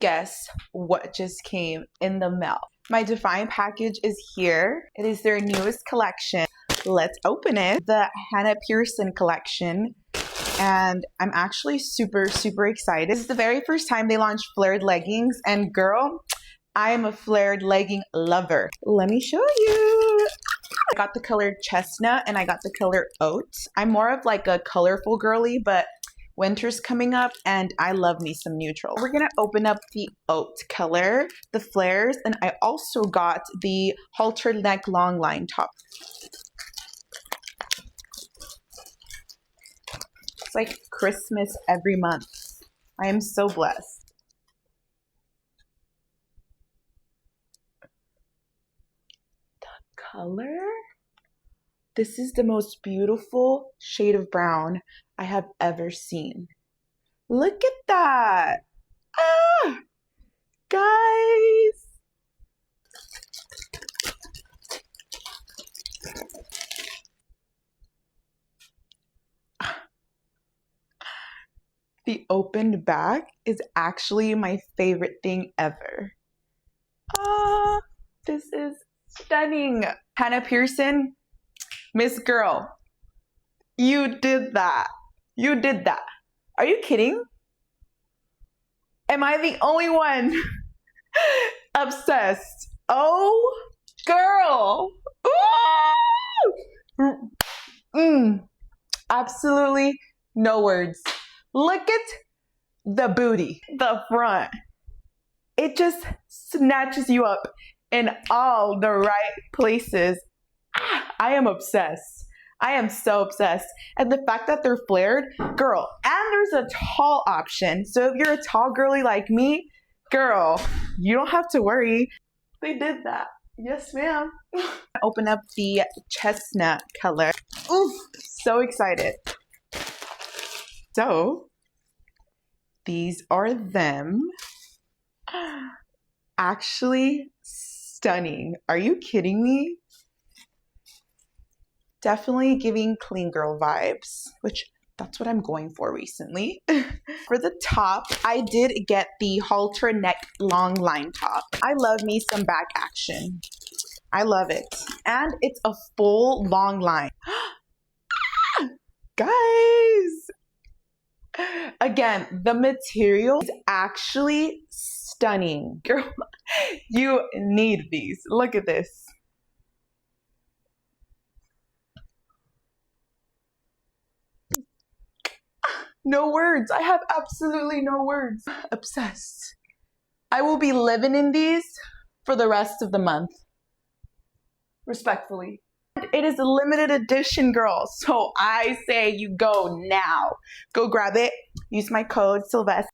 guess what just came in the mail? My Dfyne package is here. It is their newest collection. Let's open it. The Pearson collection. And I'm actually super excited. This is the very first time they launched flared leggings, and girl, I am a flared legging lover. Let me show you. I got the color chestnut and I got the color oat. I'm more of like a colorful girly, but winter's coming up and I love me some neutral. We're gonna open up the oat color, the flares, and I also got the halter neck long line top. It's like Christmas every month. I am so blessed. Color. This is the most beautiful shade of brown I have ever seen. Look at that. Ah, guys. The opened back is actually my favorite thing ever. Ah, this is stunning. Pearson, Miss Girl, you did that. You did that. Are you kidding? Am I the only one obsessed? Oh, girl. Ooh. Absolutely no words. Look at the booty, the front. It just snatches you up in all the right places. I am obsessed. I am so obsessed. And the fact that they're flared, girl, and there's a tall option. So if you're a tall girly like me, girl, you don't have to worry. They did that. Yes, ma'am. Open up the chestnut color. Ooh, so excited. So, these are them. Actually stunning. Are you kidding me? Definitely giving clean girl vibes, which that's what I'm going for recently. For the top, I did get the halter neck long line top. I love me some back action. I love it. And it's a full long line. Guys! Again, the material is actually stunning. Girl, you need these. Look at this. No words. I have absolutely no words. Obsessed. I will be living in these for the rest of the month. Respectfully. It is a limited edition, girl. So I say you go now. Go grab it. Use my code Sylvester.